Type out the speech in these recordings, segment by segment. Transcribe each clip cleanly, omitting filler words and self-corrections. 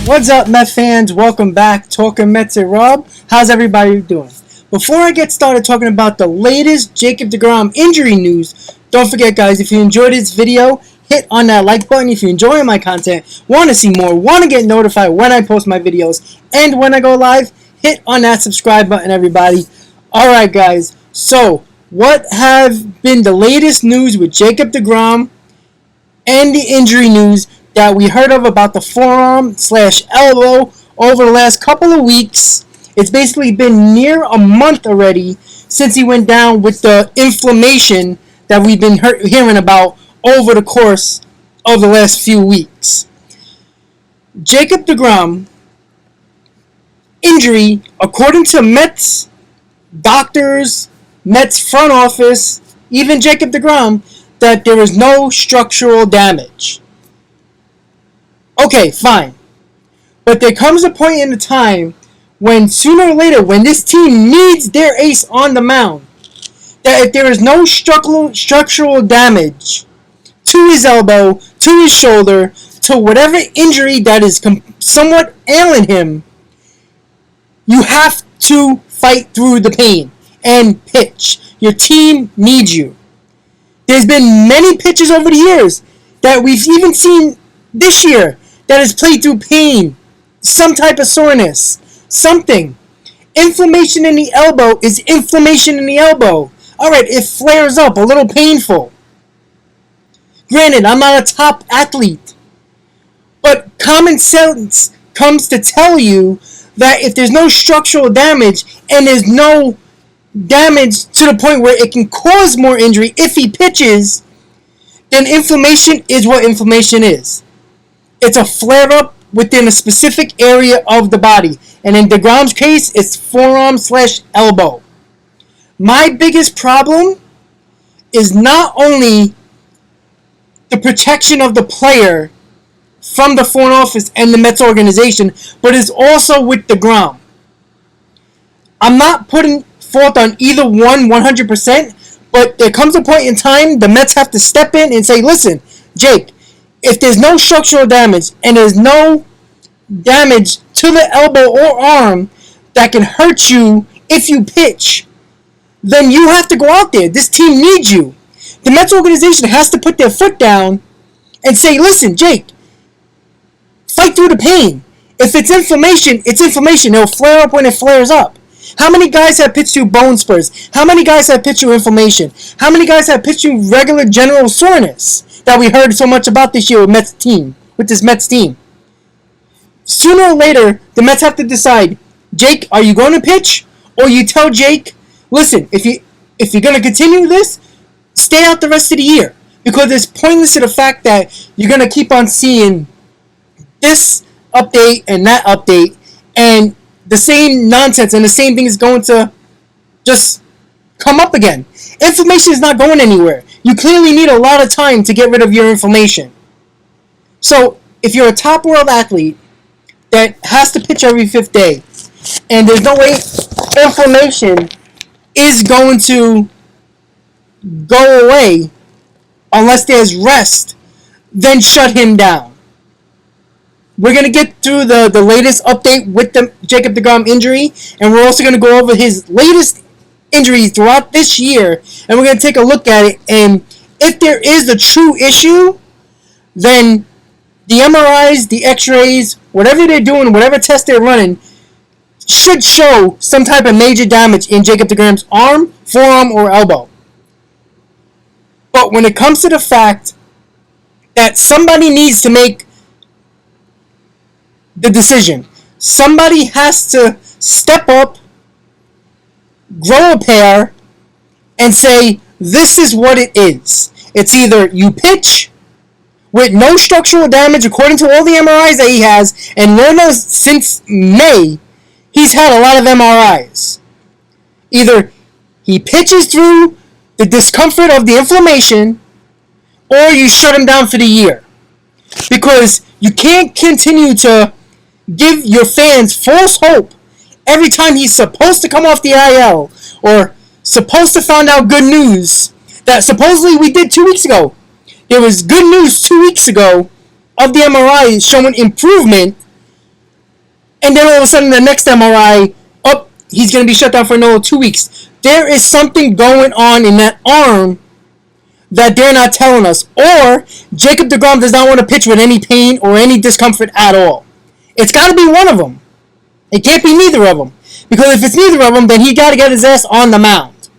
What's up, Met fans? Welcome back. Talkin Mets and Rob. How's everybody doing? Before I get started talking about the latest Jacob Degrom injury news, don't forget, guys, if you enjoyed this video, hit on that like button. If you're enjoying my content, want to see more, want to get notified when I post my videos, and when I go live, hit on that subscribe button, everybody. Alright, guys. So, what have been the latest news with Jacob Degrom and the injury news that we heard of about the forearm/elbow over the last couple of weeks? It's basically been near a month already since he went down with the inflammation that we've been hearing about over the course of the last few weeks. Jacob Degrom injury, according to Mets doctors, Mets front office, even Jacob Degrom, that there was no structural damage. Okay, fine. But there comes a point in the time when sooner or later, when this team needs their ace on the mound, that if there is no structural damage to his elbow, to his shoulder, to whatever injury that is somewhat ailing him, you have to fight through the pain and pitch. Your team needs you. There's been many pitchers over the years that we've even seen this year that has played through pain, some type of soreness, something. Inflammation in the elbow is inflammation in the elbow. Alright, it flares up, a little painful. Granted, I'm not a top athlete, but common sense comes to tell you that if there's no structural damage and there's no damage to the point where it can cause more injury if he pitches, then inflammation is what inflammation is. It's a flare-up within a specific area of the body. And in Degrom's case, it's forearm/elbow. My biggest problem is not only the protection of the player from the front office and the Mets organization, but it's also with Degrom. I'm not putting fault on either one 100%, but there comes a point in time the Mets have to step in and say, listen, Jake, if there's no structural damage and there's no damage to the elbow or arm that can hurt you if you pitch, then you have to go out there. This team needs you. The Mets organization has to put their foot down and say, listen, Jake, fight through the pain. If it's inflammation, it's inflammation. It'll flare up when it flares up. How many guys have pitched through bone spurs? How many guys have pitched through inflammation? How many guys have pitched through regular general soreness that we heard so much about this year with this Mets team? Sooner or later, the Mets have to decide, Jake, are you going to pitch? Or you tell Jake, listen, if you're going to continue this, stay out the rest of the year. Because it's pointless to the fact that you're going to keep on seeing this update and that update, and the same nonsense and the same thing is going to just come up again. Inflammation is not going anywhere. You clearly need a lot of time to get rid of your inflammation. So, if you're a top world athlete that has to pitch every 5th day, and there's no way inflammation is going to go away unless there's rest, then shut him down. We're going to get through the latest update with the Jacob Degrom injury, and we're also going to go over his latest injuries throughout this year, and we're going to take a look at it, and if there is a true issue, then the MRIs, the X-rays, whatever they're doing, whatever test they're running, should show some type of major damage in Jacob Degrom's arm, forearm, or elbow. But when it comes to the fact that somebody needs to make the decision, somebody has to step up, grow a pair, and say, this is what it is. It's either you pitch with no structural damage according to all the MRIs that he has, and Lord knows since May, he's had a lot of MRIs. Either he pitches through the discomfort of the inflammation, or you shut him down for the year. Because you can't continue to give your fans false hope every time he's supposed to come off the IL, or supposed to find out good news that supposedly we did 2 weeks ago. There was good news 2 weeks ago of the MRI showing improvement and then all of a sudden the next MRI, oh, he's going to be shut down for another 2 weeks. There is something going on in that arm that they're not telling us. Or Jacob Degrom does not want to pitch with any pain or any discomfort at all. It's got to be one of them. It can't be neither of them. Because if it's neither of them, then he got to get his ass on the mound.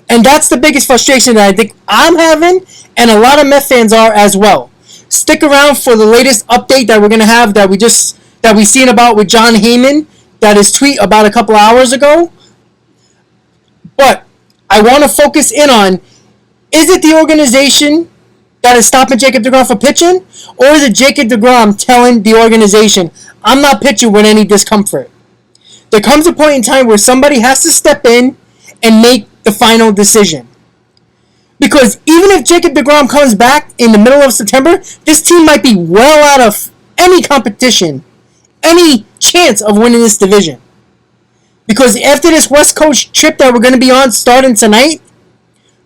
And that's the biggest frustration that I think I'm having, and a lot of Mets fans are as well. Stick around for the latest update that we're going to have that we seen about with Jon Heyman, that is tweet about a couple hours ago. But I want to focus in on, is it the organization that is stopping Jacob Degrom from pitching? Or is it Jacob Degrom telling the organization, I'm not pitching with any discomfort? There comes a point in time where somebody has to step in and make the final decision. Because even if Jacob Degrom comes back in the middle of September, this team might be well out of any competition, any chance of winning this division. Because after this West Coast trip that we're going to be on starting tonight,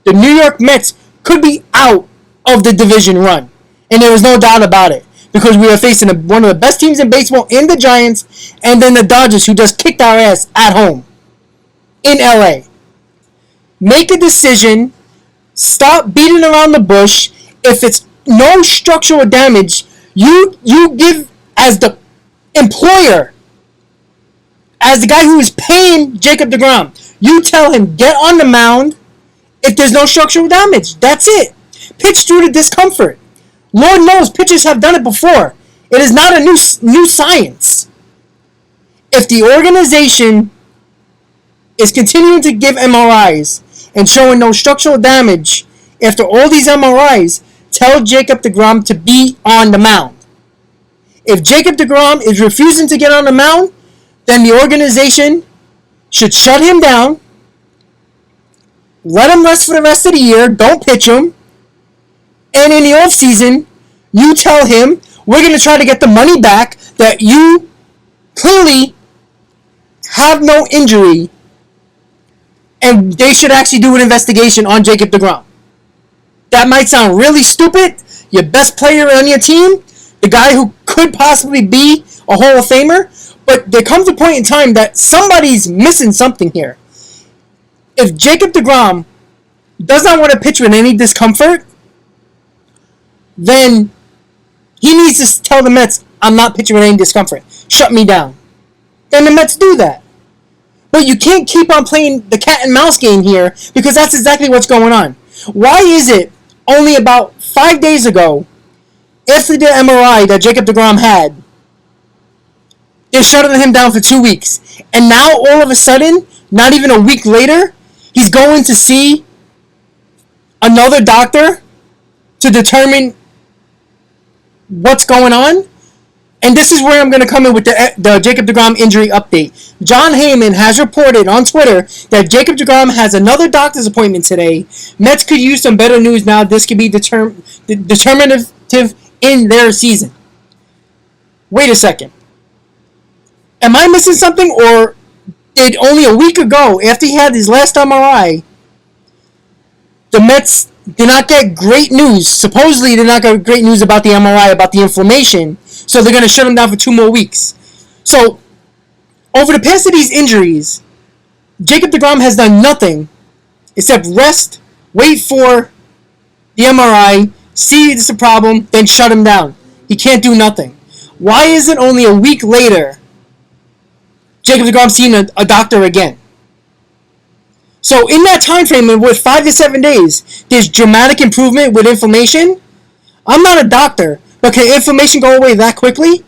the New York Mets could be out of the division run. And there is no doubt about it. Because we are facing one of the best teams in baseball in the Giants, and then the Dodgers, who just kicked our ass at home in LA. Make a decision. Stop beating around the bush. If it's no structural damage, you give, as the employer, as the guy who is paying Jacob Degrom, you tell him, get on the mound if there's no structural damage. That's it. Pitch through the discomfort. Lord knows pitchers have done it before. It is not a new science. If the organization is continuing to give MRIs and showing no structural damage after all these MRIs, tell Jacob Degrom to be on the mound. If Jacob Degrom is refusing to get on the mound, then the organization should shut him down, let him rest for the rest of the year, don't pitch him, and in the offseason, you tell him, we're going to try to get the money back that you clearly have no injury, and they should actually do an investigation on Jacob Degrom. That might sound really stupid. Your best player on your team, the guy who could possibly be a Hall of Famer, but there comes a point in time that somebody's missing something here. If Jacob Degrom does not want to pitch with any discomfort, then he needs to tell the Mets, I'm not pitching with any discomfort. Shut me down. Then the Mets do that. But you can't keep on playing the cat and mouse game here, because that's exactly what's going on. Why is it only about 5 days ago, after the MRI that Jacob Degrom had, they're shutting him down for 2 weeks. And now, all of a sudden, not even a week later, he's going to see another doctor to determine what's going on? And this is where I'm going to come in with the Jacob Degrom injury update. Jon Heyman has reported on Twitter that Jacob Degrom has another doctor's appointment today. Mets could use some better news now. This could be determinative in their season. Wait a second. Am I missing something? Or did only a week ago, after he had his last MRI, the Mets did not get great news? Supposedly did not get great news about the MRI, about the inflammation. So they're going to shut him down for 2 more weeks. So, over the past of these injuries, Jacob Degrom has done nothing except rest, wait for the MRI, see it's a problem, then shut him down. He can't do nothing. Why is it only a week later Jacob Degrom seeing a doctor again? So in that time frame, with 5 to 7 days, there's dramatic improvement with inflammation. I'm not a doctor, but can inflammation go away that quickly?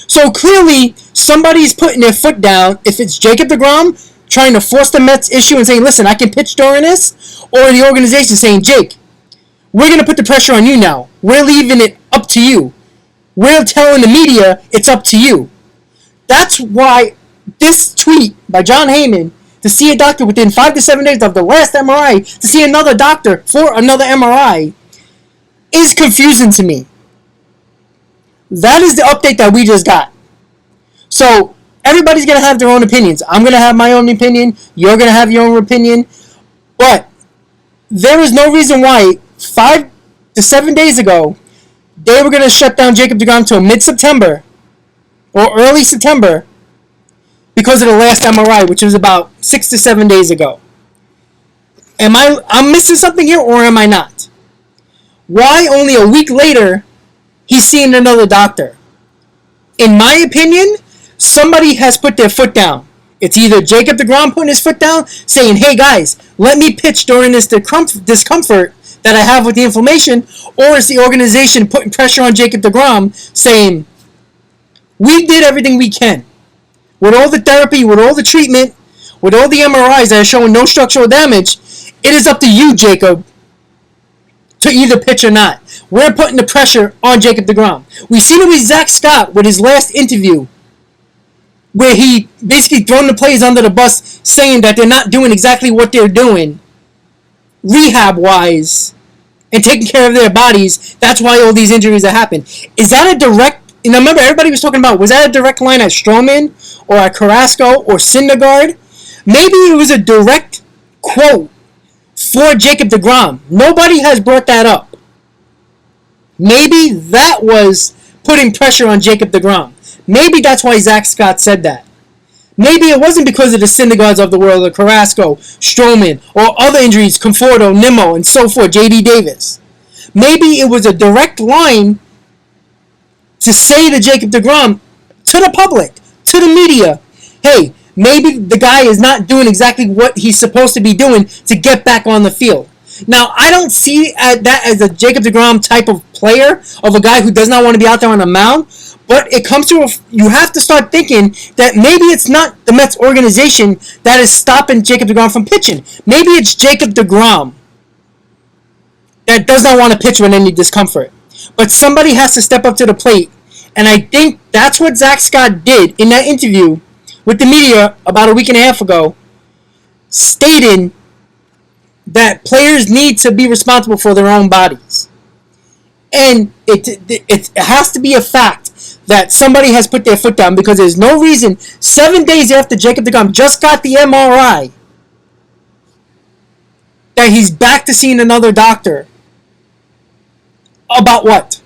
So clearly, somebody's putting their foot down. If it's Jacob Degrom trying to force the Mets issue and saying, listen, I can pitch during this, or the organization saying, Jake, we're going to put the pressure on you now. We're leaving it up to you. We're telling the media it's up to you. That's why this tweet by Jon Heyman, to see a doctor within 5 to 7 days of the last MRI, to see another doctor for another MRI, is confusing to me. That is the update that we just got. So, everybody's going to have their own opinions. I'm going to have my own opinion. You're going to have your own opinion. But there is no reason why 5 to 7 days ago, they were going to shut down Jacob Degrom until mid-September or early September, because of the last MRI, which was about 6 to 7 days ago. I'm missing something here, or am I not? Why only a week later he's seeing another doctor? In my opinion, somebody has put their foot down. It's either Jacob Degrom putting his foot down, saying, hey guys, let me pitch during this discomfort that I have with the inflammation, or it's the organization putting pressure on Jacob Degrom, saying, we did everything we can. With all the therapy, with all the treatment, with all the MRIs that are showing no structural damage, it is up to you, Jacob, to either pitch or not. We're putting the pressure on Jacob Degrom. We've seen it with Zach Scott with his last interview, where he basically thrown the players under the bus, saying that they're not doing exactly what they're doing, rehab-wise, and taking care of their bodies. That's why all these injuries are happening. Is that a direct... You know, remember, everybody was talking about, was that a direct line at Stroman, or at Carrasco, or Syndergaard? Maybe it was a direct quote for Jacob Degrom. Nobody has brought that up. Maybe that was putting pressure on Jacob Degrom. Maybe that's why Zach Scott said that. Maybe it wasn't because of the Syndergaards of the world, or Carrasco, Stroman, or other injuries, Conforto, Nimmo, and so forth, J.D. Davis. Maybe it was a direct line to say to Jacob Degrom, to the public, to the media, hey, maybe the guy is not doing exactly what he's supposed to be doing to get back on the field. Now, I don't see that as a Jacob Degrom type of player, of a guy who does not want to be out there on the mound, but it comes to you have to start thinking that maybe it's not the Mets organization that is stopping Jacob Degrom from pitching. Maybe it's Jacob Degrom that does not want to pitch with any discomfort. But somebody has to step up to the plate, and I think that's what Zach Scott did in that interview with the media about a week and a half ago, stating that players need to be responsible for their own bodies. And it has to be a fact that somebody has put their foot down, because there's no reason 7 days after Jacob Degrom just got the MRI that he's back to seeing another doctor. About what?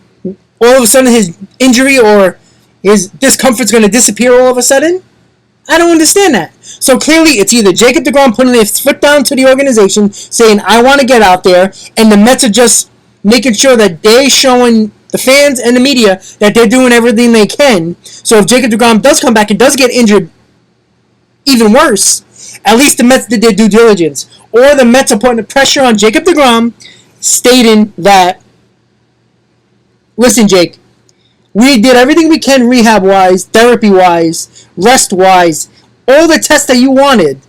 All of a sudden his injury or his discomfort's going to disappear all of a sudden? I don't understand that. So clearly it's either Jacob Degrom putting his foot down to the organization, saying, I want to get out there, and the Mets are just making sure that they're showing the fans and the media that they're doing everything they can. So if Jacob Degrom does come back and does get injured, even worse, at least the Mets did their due diligence. Or the Mets are putting the pressure on Jacob Degrom, stating that, listen, Jake, we did everything we can rehab-wise, therapy-wise, rest-wise, all the tests that you wanted.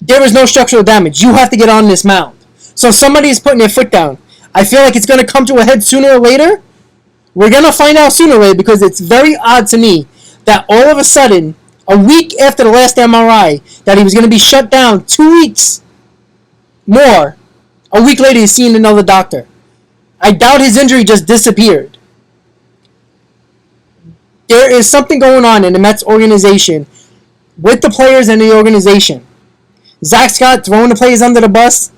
There was no structural damage. You have to get on this mound. So somebody is putting their foot down. I feel like it's going to come to a head sooner or later. We're going to find out sooner or later, because it's very odd to me that all of a sudden, a week after the last MRI, that he was going to be shut down 2 weeks more, a week later he's seeing another doctor. I doubt his injury just disappeared. There is something going on in the Mets organization with the players and the organization. Zach Scott throwing the players under the bus,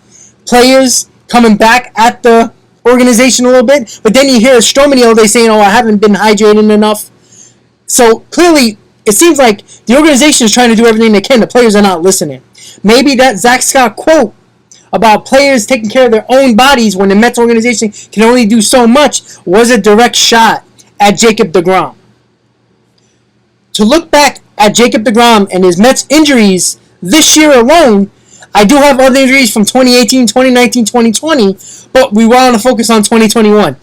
players coming back at the organization a little bit, but then you hear Stroman all day saying, I haven't been hydrated enough. So clearly, it seems like the organization is trying to do everything they can. The players are not listening. Maybe that Zach Scott quote about players taking care of their own bodies when the Mets organization can only do so much was a direct shot at Jacob Degrom. To look back at Jacob Degrom and his Mets injuries this year alone, I do have other injuries from 2018, 2019, 2020, but we want to focus on 2021.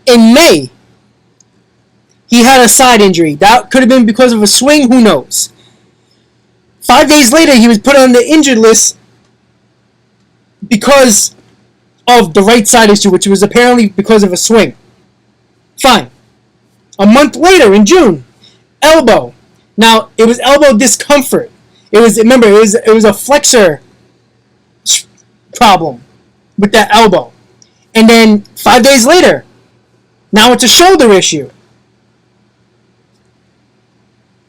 In May, he had a side injury. That could have been because of a swing, who knows. 5 days later, he was put on the injured list because of the right side issue, which was apparently because of a swing. Fine. A month later, in June, elbow. Now, it was elbow discomfort. It was a flexor problem with that elbow. And then 5 days later, now it's a shoulder issue.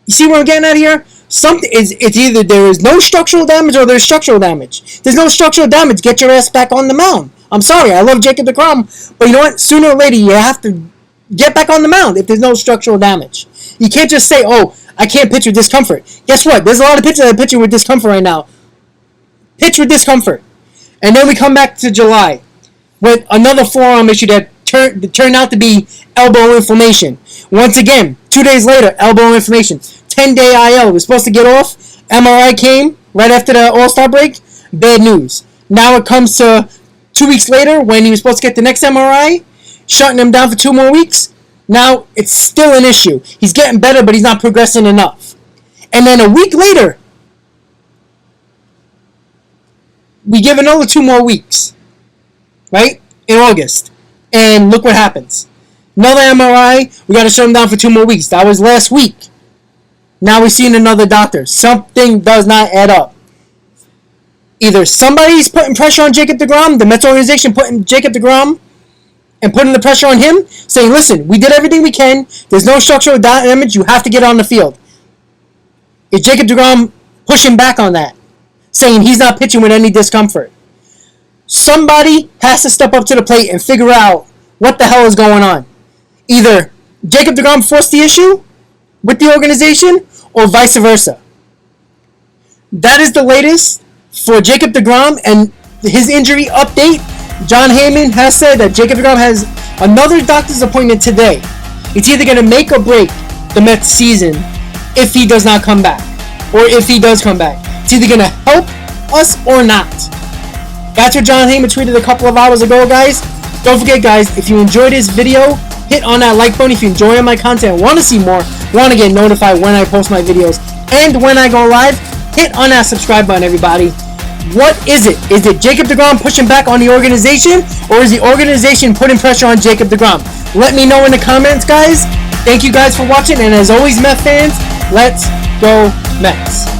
You see what I'm getting at here? It's either there is no structural damage or there's structural damage. There's no structural damage. Get your ass back on the mound. I'm sorry, I love Jacob Degrom, but you know what? Sooner or later, you have to get back on the mound if there's no structural damage. You can't just say, I can't pitch with discomfort. Guess what? There's a lot of pitchers that are pitching with discomfort right now. Pitch with discomfort. And then we come back to July with another forearm issue that turned out to be elbow inflammation. Once again, 2 days later, elbow inflammation. 10-day IL. We're supposed to get off. MRI came right after the All-Star break. Bad news. Now it comes to 2 weeks later when he was supposed to get the next MRI, shutting him down for 2 more weeks. Now it's still an issue. He's getting better, but he's not progressing enough. And then a week later, we give another 2 more weeks, right? In August. And look what happens. Another MRI, we got to shut him down for 2 more weeks. That was last week. Now we're seeing another doctor. Something does not add up. Either somebody's putting pressure on Jacob Degrom, the Mets organization putting Jacob Degrom, and putting the pressure on him, saying, listen, we did everything we can. There's no structural damage. You have to get on the field. Is Jacob Degrom pushing back on that, saying he's not pitching with any discomfort? Somebody has to step up to the plate and figure out what the hell is going on. Either Jacob Degrom forced the issue with the organization, or vice versa. That is the latest for Jacob Degrom and his injury update. John Heyman has said that Jacob Degrom has another doctor's appointment today. It's either going to make or break the Mets season if he does not come back, or if he does come back. It's either going to help us or not. That's what John Heyman tweeted a couple of hours ago, guys. Don't forget, guys, if you enjoyed this video, hit on that like button. If you enjoy my content and want to see more, want to get notified when I post my videos and when I go live, hit on that subscribe button, everybody. What is it? Is it Jacob Degrom pushing back on the organization, or is the organization putting pressure on Jacob Degrom? Let me know in the comments, guys. Thank you guys for watching, and as always, Mets fans, let's go Mets.